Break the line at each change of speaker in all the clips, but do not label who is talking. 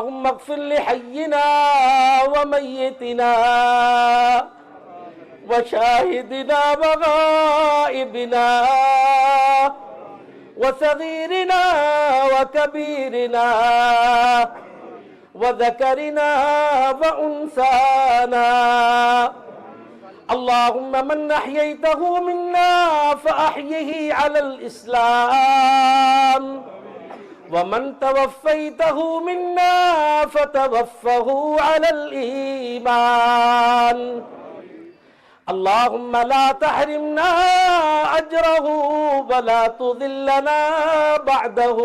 اللهم اغفر لحينا وميتنا وشاهدنا وغائبنا وصغيرنا وكبيرنا وذكرنا وأنثانا. اللهم من أحييته منا فأحيه على الإسلام، ومن توفيته منا فتوفه على الإيمان. اللهم لا تحرمنا أجره ولا تضلنا بعده.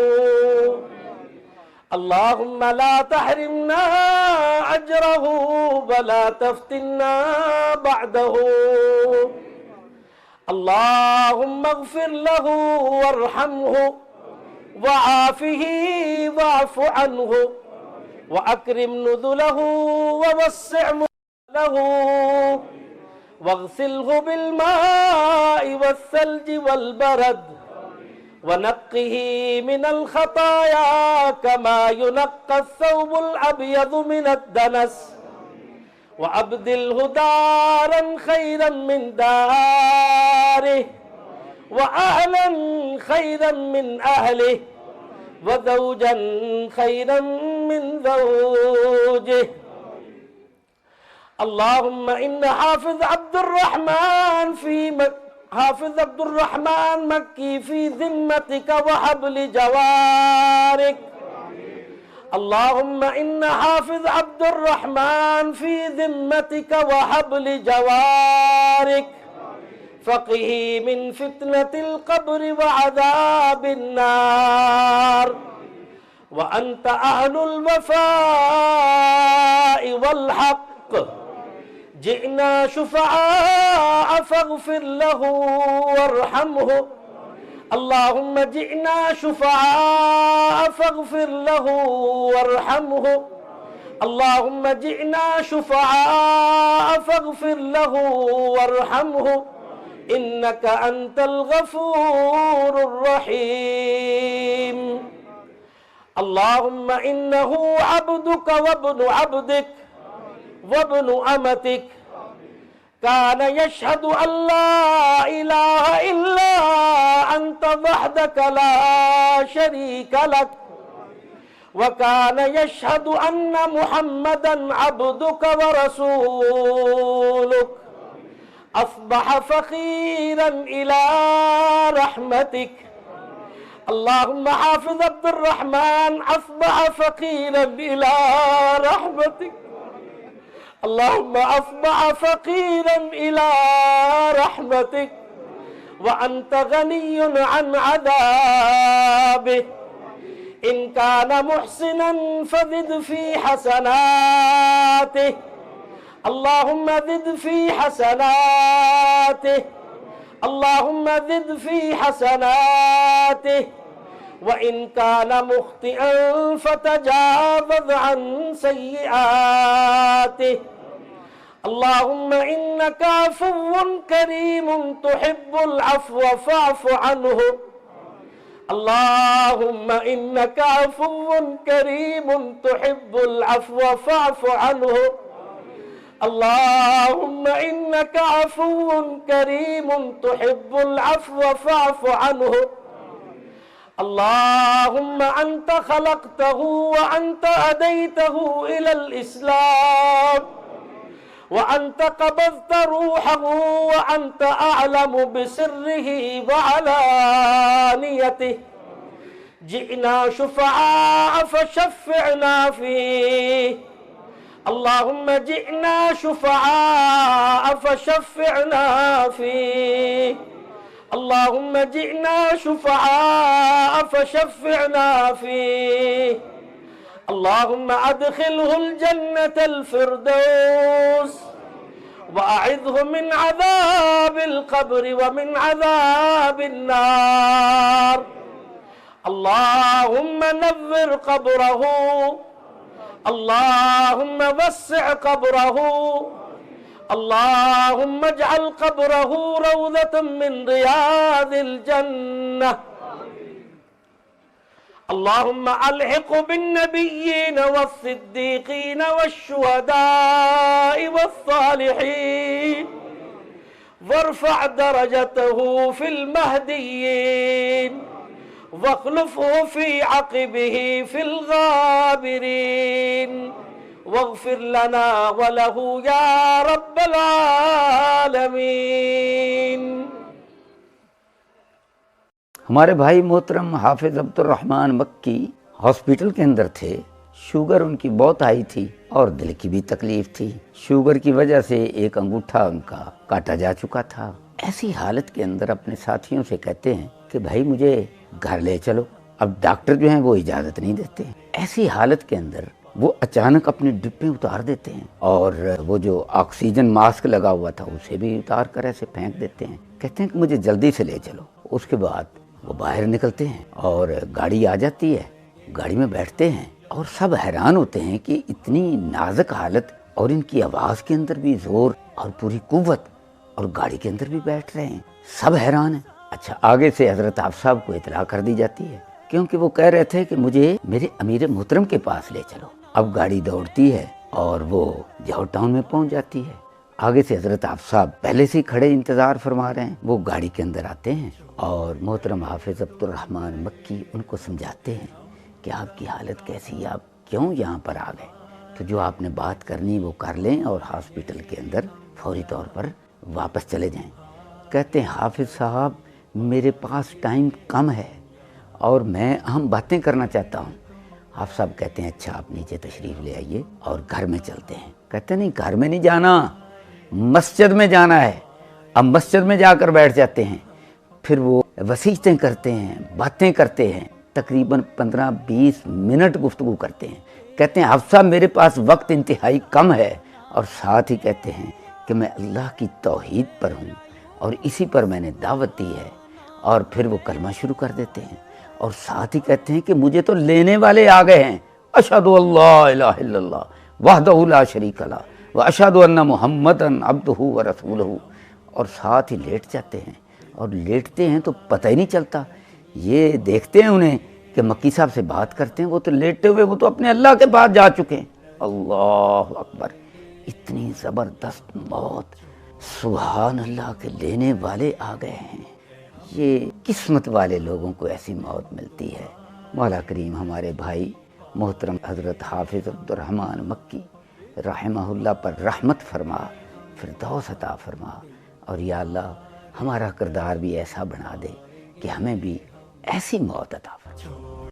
اللهم لا تحرمنا أجره ولا تفتنا بعده. اللهم اغفر له وارحمه وعافه واعف عنه وأكرم نزله ووسع مدخله واغسله بالماء والثلج والبرد ونقه من الخطايا كما ينقى الثوب الأبيض من الدنس، وأبدله دارا خيرا من داره وأهلا خيرا من أهله وزوجا خيرا من زوجه. اللهم إن حافظ عبد الرحمن مكي في ذمتك وحبل جوارك. اللهم إن حافظ عبد الرحمن في ذمتك وحبل جوارك، فقه من فتنة القبر وعذاب النار. وأنت أهل الوفاء والحق، جئنا شفعاء فاغفر له وارحمه. اللهم جئنا شفعاء فاغفر له وارحمه. اللهم جئنا شفعاء فاغفر له وارحمه، إنك أنت الغفور الرحيم. اللهم إنه عبدك وابن عبدك وابن أمتك، كان يشهد أن لا إله إلا أنت وحدك لا شريك لك، وكان يشهد أن محمدا عبدك ورسولك، أصبح فقيرا إلى رحمتك. اللهم حافظ عبد الرحمن أصبح فقيرا إلى رحمتك. اللهم أصبح فقيرا إلى رحمتك، وأنت غني عن عذابه. إن كان محسنا فزد في حسناته. اللهم زد في حسناته. اللهم زد في حسناته. وإن كان مخطئا فتجاوز عن سيئاته. اللهم إنك عفو كريم تحب العفو فاعف عنه. اللهم إنك عفو كريم تحب العفو فاعف عنه. اللهم إنك عفو كريم تحب العفو فاعف عنه. اللهم أنت خلقته وأنت هديته إلى الإسلام، وأنت قبضت روحه وأنت أعلم بسره وعلانيته. جئنا شفعاء فشفعنا فيه. اللهم جئنا شفعاء فشفعنا فيه. اللهم جئنا شفعاء فشفعنا فيه. اللهم أدخله الجنة الفردوس، وأعذه من عذاب القبر ومن عذاب النار. اللهم نور قبره. اللهم وسع قبره. اللهم اجعل قبره روضة من رياض الجنة. اللهم الحق بالنبيين والصديقين والشهداء والصالحين وارفع درجته في المهديين واخلفه في عقبه في الغابرين واغفر لنا وله يا رب العالمين۔
ہمارے بھائی محترم حافظ عبد الرحمن مکی ہاسپٹل کے اندر تھے۔ شوگر ان کی بہت آئی تھی اور دل کی بھی تکلیف تھی۔ شوگر کی وجہ سے ایک انگوٹھا ان کا کاٹا جا چکا تھا۔ ایسی حالت کے اندر اپنے ساتھیوں سے کہتے ہیں کہ بھائی مجھے گھر لے چلو۔ اب ڈاکٹر جو ہیں وہ اجازت نہیں دیتے۔ ایسی حالت کے اندر وہ اچانک اپنے ڈبے اتار دیتے ہیں اور وہ جو آکسیجن ماسک لگا ہوا تھا اسے بھی اتار کر ایسے پھینک دیتے ہیں۔ کہتے ہیں کہ مجھے جلدی سے لے چلو۔ اس کے بعد وہ باہر نکلتے ہیں اور گاڑی آ جاتی ہے، گاڑی میں بیٹھتے ہیں اور سب حیران ہوتے ہیں کہ اتنی نازک حالت اور ان کی آواز کے اندر بھی زور اور پوری قوت، اور گاڑی کے اندر بھی بیٹھ رہے ہیں۔ سب حیران ہیں۔ اچھا، آگے سے حضرت آپ صاحب کو اطلاع کر دی جاتی ہے کیونکہ وہ کہہ رہے تھے کہ مجھے میرے امیر محترم کے پاس لے چلو۔ اب گاڑی دوڑتی ہے اور وہ جوہر ٹاؤن میں پہنچ جاتی ہے۔ آگے سے حضرت آپ صاحب پہلے سے ہی کھڑے انتظار فرما رہے ہیں۔ وہ گاڑی کے اندر آتے ہیں اور محترم حافظ عبد الرحمن مکی ان کو سمجھاتے ہیں کہ آپ کی حالت کیسی ہے، آپ کیوں یہاں پر آ گئے، تو جو آپ نے بات کرنی وہ کر لیں اور ہاسپٹل کے اندر فوری طور پر واپس چلے جائیں۔ کہتے ہیں حافظ صاحب میرے پاس ٹائم کم ہے اور میں اہم باتیں کرنا چاہتا ہوں۔ حافظ صاحب کہتے ہیں اچھا آپ نیچے تشریف لے آئیے اور گھر میں چلتے ہیں۔ کہتے ہیں نہیں، گھر میں نہیں جانا، مسجد میں جانا ہے۔ اب مسجد میں جا کر بیٹھ جاتے ہیں۔ پھر وہ وصیتیں کرتے ہیں، باتیں کرتے ہیں، تقریباً 15-20 منٹ گفتگو کرتے ہیں۔ کہتے ہیں حافظ صاحب میرے پاس وقت انتہائی کم ہے، اور ساتھ ہی کہتے ہیں کہ میں اللہ کی توحید پر ہوں اور اسی پر میں نے دعوت دی ہے، اور پھر وہ کلمہ شروع کر دیتے ہیں اور ساتھ ہی کہتے ہیں کہ مجھے تو لینے والے آ گئے ہیں، اشہد اللہ الہ الا اللہ وحدہ لا شریک لہ واشہد ان محمدا عبدہ ورسولہ، اور ساتھ ہی لیٹ جاتے ہیں۔ اور لیٹتے ہیں تو پتہ ہی نہیں چلتا، یہ دیکھتے ہیں انہیں کہ مکی صاحب سے بات کرتے ہیں، وہ تو لیٹے ہوئے وہ تو اپنے اللہ کے پاس جا چکے ہیں۔ اللہ اکبر، اتنی زبردست موت، سبحان اللہ کے لینے والے آ گئے ہیں۔ یہ قسمت والے لوگوں کو ایسی موت ملتی ہے۔ مولا کریم ہمارے بھائی محترم حضرت حافظ عبد الرحمن مکی رحمہ اللہ پر رحمت فرما، فردوس عطا فرما، اور یا اللہ ہمارا کردار بھی ایسا بنا دے کہ ہمیں بھی ایسی موت عطا